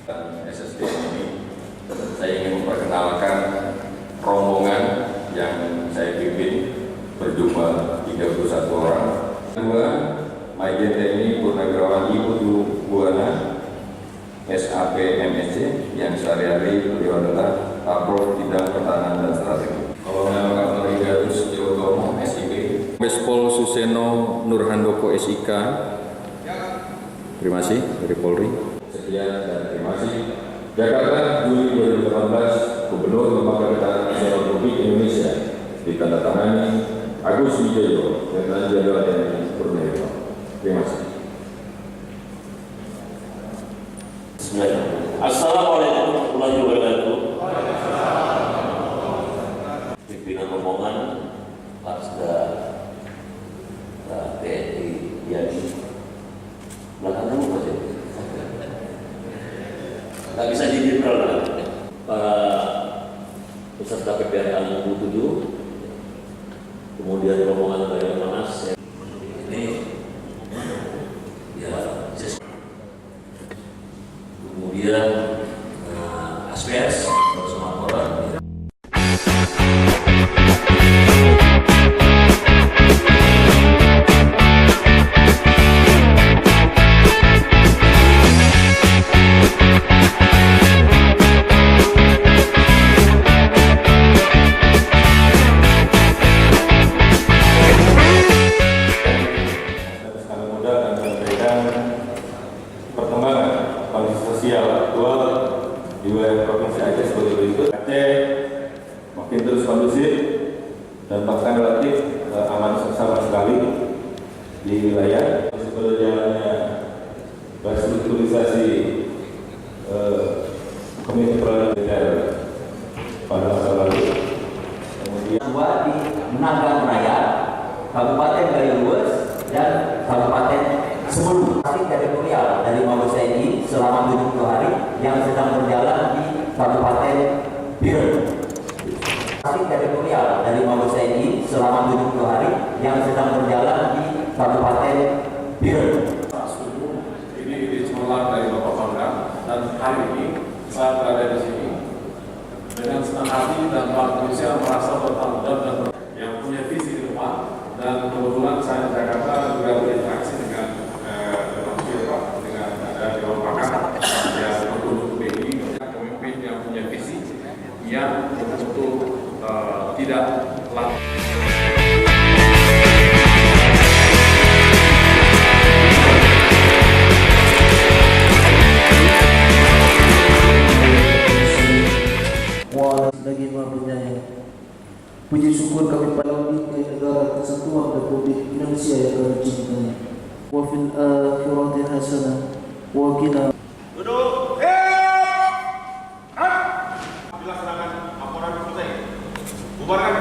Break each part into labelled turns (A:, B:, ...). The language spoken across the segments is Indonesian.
A: SSD ini, saya ingin memperkenalkan rombongan yang saya pimpin berjumlah 31 orang. Kedua, Majen TNI Purnawirawan I Putu Buana, SAP MSc, yang sehari-hari beliau adalah Aprov Bidang Pertahanan dan Strategi. Kolonel Kapolri Gatus Jotomo, SIP. Bespol Suseno Nurhandoko, SIK. Terima kasih dari Polri. Sekian dan terima kasih. Jakarta, Juli 2018, Gubernur Lembaga Pertahanan Nasional Republik Indonesia, ditandatangani Agus Wijoyo, Letnan Jenderal TNI Purnawirawan. Terima kasih.
B: Assalamualaikum warahmatullahi wabarakatuh. Pimpinan rombongan Pak TNI Yani belakang kamu Pak. Nggak bisa didimpel para peserta PPRA 67, kemudian rombongan dari Monas. Ini ya, kemudian ASPS bersama orang.
A: Perkembangan kondisi sosial aktual di wilayah Provinsi Aceh sebagai berikut. Aceh makin terus kondusif dan bahkan relatif aman sama sekali di wilayah. Berjalannya restrukturisasi Komite Peradilan Daerah pada masa lalu. Kemudian
C: di Menanggang Raya, Kabupaten Banyumas dan Kabupaten Sebelum teritorial dari Mabes TNI selama 70 hari yang sedang berjalan di Kabupaten Biren. Teritorial dari Mabes TNI selama 70 hari yang sedang berjalan di Kabupaten Biren.
D: Ini cemerlang dari Bapak Pangdam, dan hari ini saat berada di sini dengan senang hati dan Bank Indonesia merasa bertanggung jawab dan yang punya visi ke depan, dan kebetulan saya di Jakarta juga berinteraksi dengan Dewan Pakar yang penduduk BI, pemimpin yang punya visi yang betul-betul tidak lambat.
E: Lagi mempunyai puji syukur kami pada negara kesatuan Republik Indonesia yang kami cintai. Wa fil akhirati hasanah wa qina.
F: Duduk. Dilaksanakan laporan selesai. Bubarkan.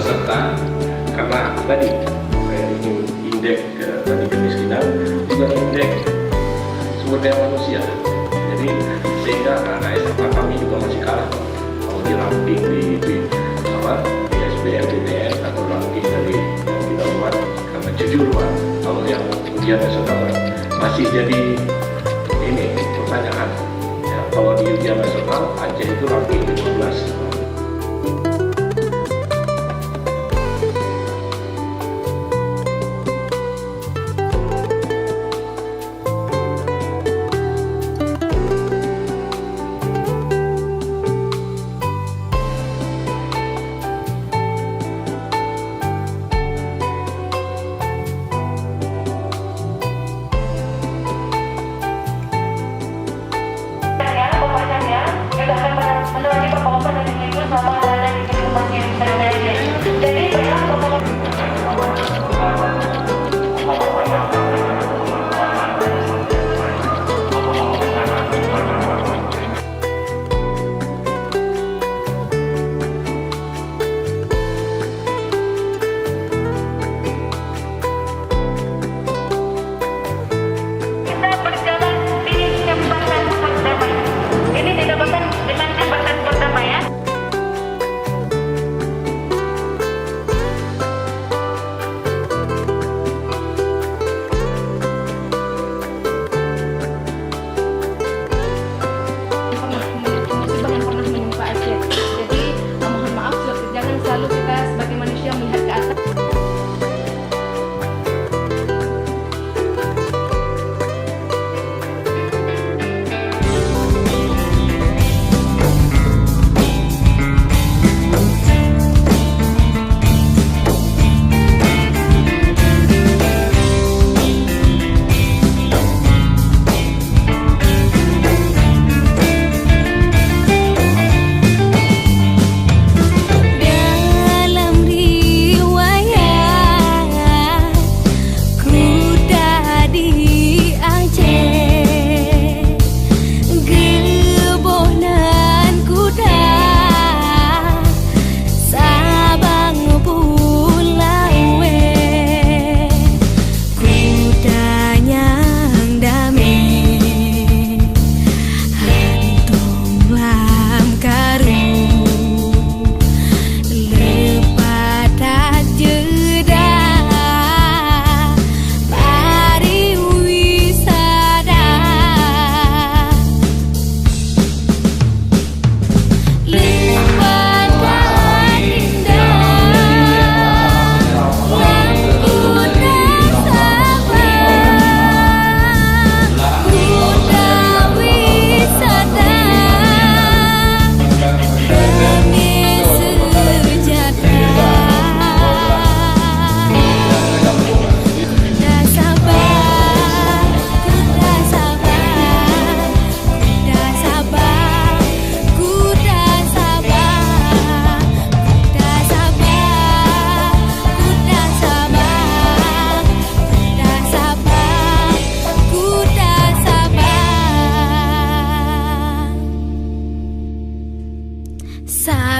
G: peserta, karena tadi saya ingin indeks tadi kemiskinan juga indeks sumber daya manusia. Jadi sehingga anak SMA kami juga masih kalah kalau di ranking di SBM, BTS atau ranking dari yang kita buat, karena jujur Pak, kalau yang ujian nasional masih jadi ini pertanyaan. Ya, kalau di ujian nasional Aceh itu ranking 15.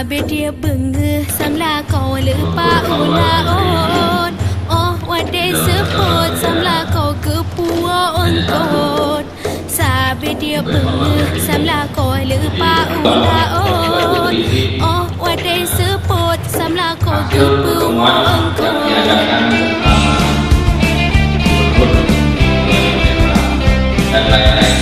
H: Sabe dia bengeh samla kau lepa ulaon. Oh wadai sepot samla kau kepua ongkot. Sabe dia bengeh samla kau lepa ulaon. Oh wadai sepot samla kau kepua ongkot.
A: Dan lain-lain.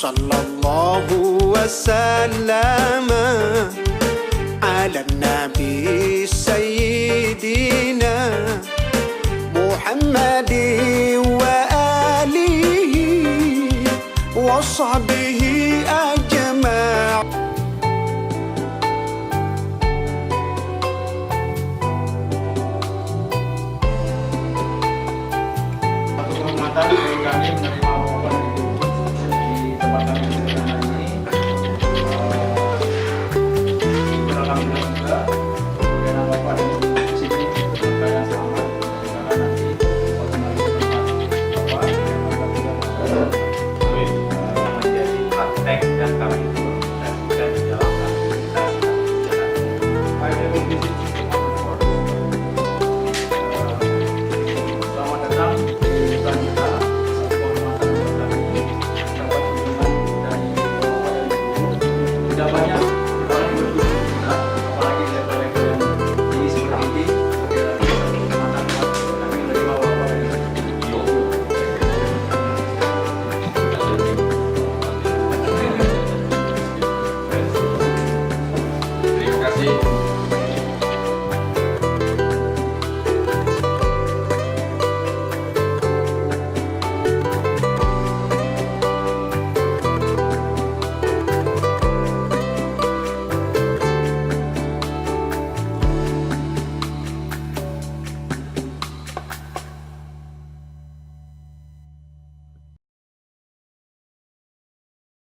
I: Sallallahu wasallam ala nabi sayyidina Muhammadin wa alihi wa sahbihi